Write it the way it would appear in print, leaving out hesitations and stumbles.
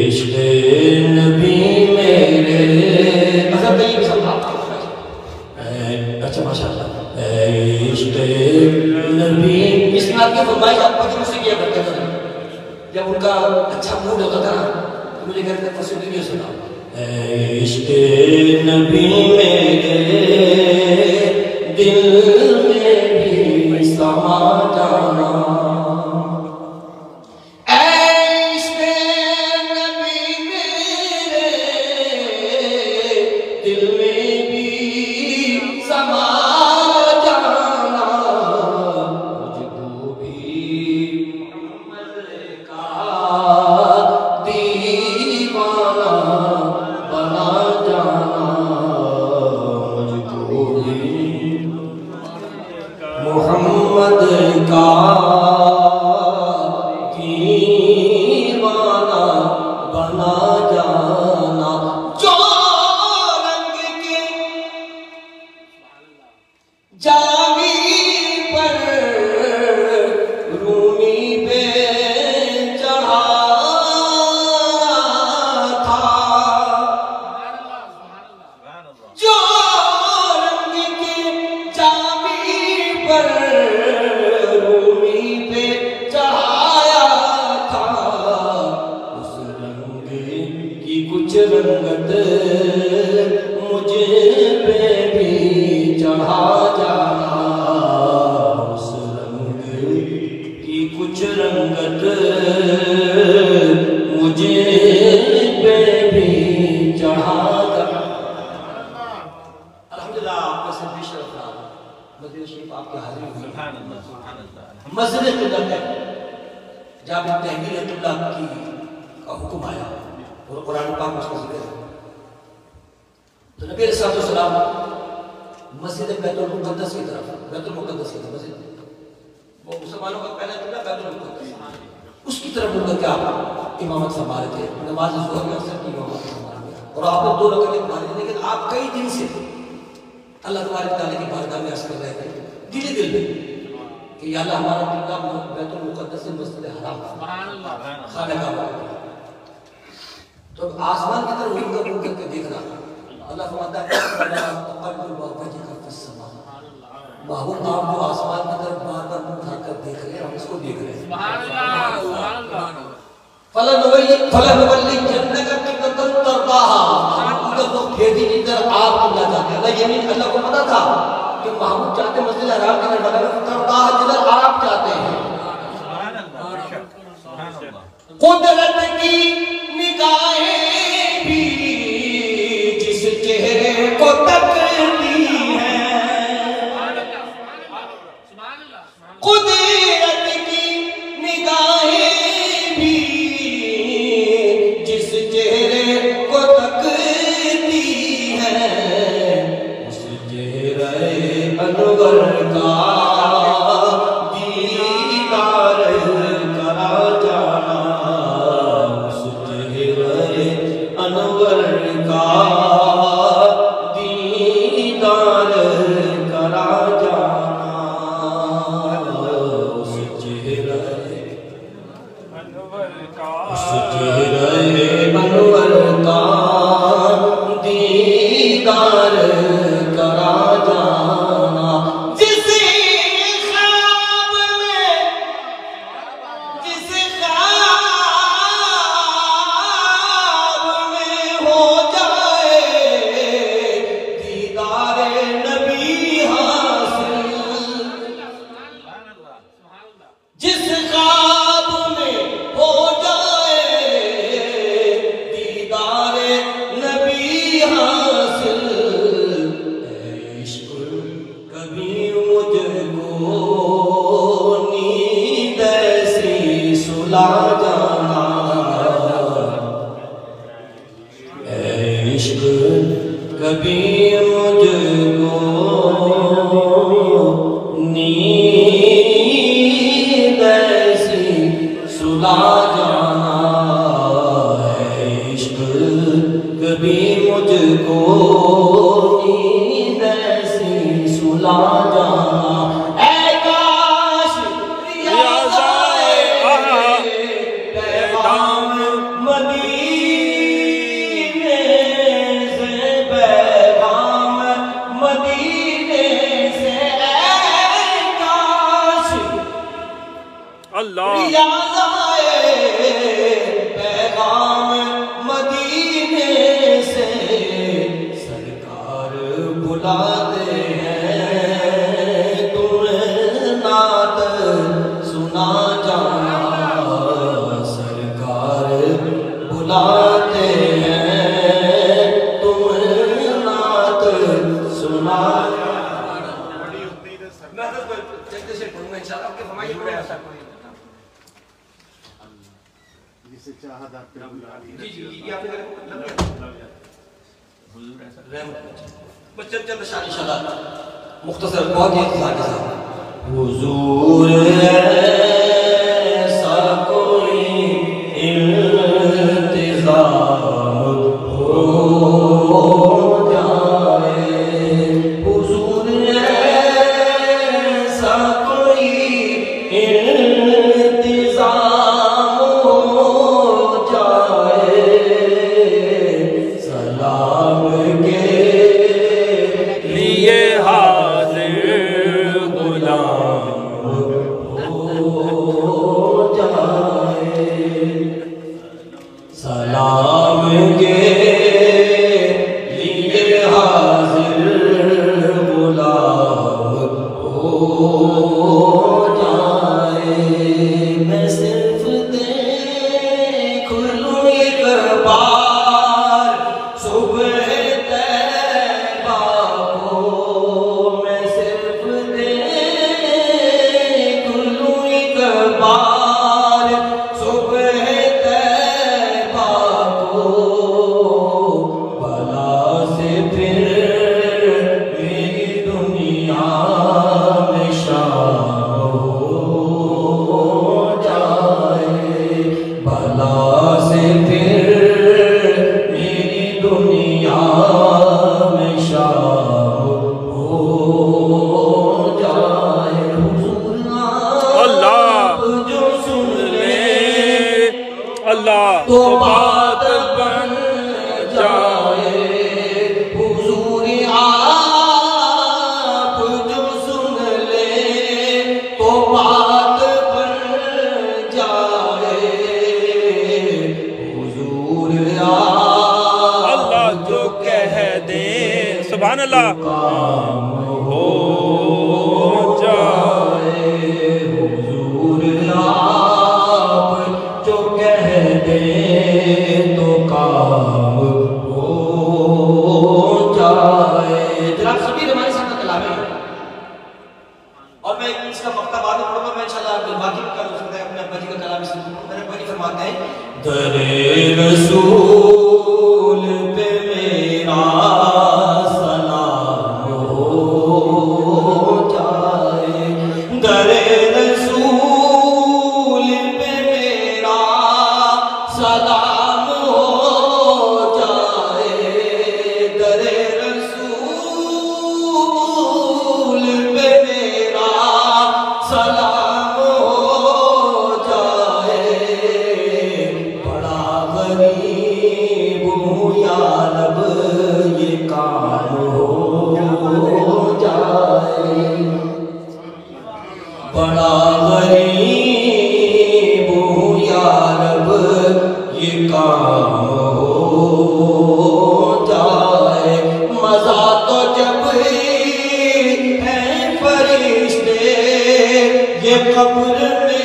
इश्क़ नबी मेरे अच्छा माशाअल्लाह इश्क़ नबी इस नात की फरमाइश आप बचपन से किया करते थे जब उनका अच्छा मूड होता था ना तो मुझे घर में पसंदीदा सुना इश्क़ नबी मेरे दिल में भी समा जाना इश्क़ नबी मेरे दिल में भी समा जाना मुझको भी मोहम्मद का दीवाना बना जाना मुझको भी मोहम्मद का दीवाना बना जाना जो रंग के जावी पर रूमी पे चढ़ाया था जो रंग के जावी पर रूमी पे चढ़ाया था उस रंग की कुछ रंगत मुझे पे भी चढ़ा जाना उस रंग की कुछ रंगत मुझे पे भी चढ़ा जाना अल्हम्दुलिल्लाह आपका सब शरफ रहा मदीना शरीफ आपके हाजिर हुई मस्जिद क़िबला में जब तहवील क़िबला की का हुक्म आया और कुरान पाक में उसका जिक्र है तो नबी अलैहिस्सलाम मस्जिद बैतुल मुक़द्दस की तरफ मस्जिद वो मुसलमानों का पहला क़िबला बैतुल मुक़द्दस उसकी तरफ मुड़ करके आप इमामत फरमा रहे थे नमाज ज़ुहर में असर की इमामत फरमा रहे थे और आपने 2 रकातें पढ़ा दी लेकिन आप कई दिन से अल्लाह तबारक तआला की बारगाह में अर्ज़ कर रहे थे दिल में कि या अल्लाह हमारा क़िबला बैतुल मुक़द्दस से मस्जिद हराम सुभान अल्लाह खाना काबा तो आसमान की तरफ मुड़ करके देखना अल्लाह फरमाता है महबूब आप जो आसमान की तरफ बार-बार मुंह उठाकर देख रहे हैं हम इसको देख रहे हैं सुभान अल्लाह फलनुवल्ली जन्नतक क़िबलतन तरदाहा उधर वो भेदी जिधर आप क़िबला चाहते हैं अल्लाह को पता था कि महबूब चाहते मस्जिद हराम की तरफ तरदाहा जिधर आप चाहते हैं सुभान अल्लाह कुदरत की निगाहें भी जिस चेहरे को तकती हैं कुदरत की निगाहें भी जिस चेहरे को तकती हैं उस चेहरे अनवर का दीदार करा जाना उस चेहरे अनवर का दीदार करा जाना उस चेहरे अनवर का दीदार करा जाना जिसे ख्वाब में हो जाए दीदार नबी हासिल जिस ख्वाब में हो जाए दीदार नबी हासिल इश्क़ कभी मुझको नींद ऐसी सुला जाना इश्क़ कभी मुझको नींद ऐसी सुला जाना इश्क़ कभी मुझको नींद ऐसी सुला जाना ऐ काश रियाज़ाए पैगाम मदीना बुलाते हैं, तुम्हें नात सुना जाना सरकार बुलाते हैं, तुम्हें नात सुना से पढ़ूंगा इंशाल्लाह। आपके फरमाइश में ऐसा कोई जिसे चाहत आपके जी जी ये आपने लग गया हुजूर ऐसा रहमत बस चल शादी शला मुख्तसर बहुत ही इंतजार के साथ हुजूर ऐसा कोई इंतजाम हो जाए, हुजूर ऐसा कोई इंतजाम हो जाए, सलाम के लिए हाजिर गुलाम हो जाए, सलाम के लिए हाजिर गुलाम हो जाए। मैं सिर्फ देख लूं एक बार सुबह तैबा को, मैं सिर्फ देख लूं एक बार सुबह तैबा को, भला से फिर मेरी दुनिया में शाम हो जाए, भला से फिर मेरी दुनिया में शाम हो जाए। हुजूर आप जो सुन ले अल्लाह तो बात बन जाए, हुजूर आप जो सुन ले तो बात बन जाए, हुजूर आप अल्लाह जो कह दे सुभान अल्लाह काम हो जाए, हुजूर आप जो कह दे तो काम हो जाए। जनाब सभी हमारे साथ कलाम है और मैं इसका मक्ता बाद में पढ़ूंगा, मैं इंशाल्लाह बाकी भी कर सकता है अपने अब्बा जी का कलाम से मेरे अब्बा जी फरमाते हैं, दरे रसूल पे मेरा सलाम हो जाए, दरे रसूल पे मेरा सलाम हो जाए, दरे रसूल पे मेरा सलाम हो जाए, बड़ा गरीब हूँ या रब ये काम हो जाए, बड़ा गरीब हूँ या रब ये काम हो जाए, मजा तो जब है फरिश्ते ये कब्र में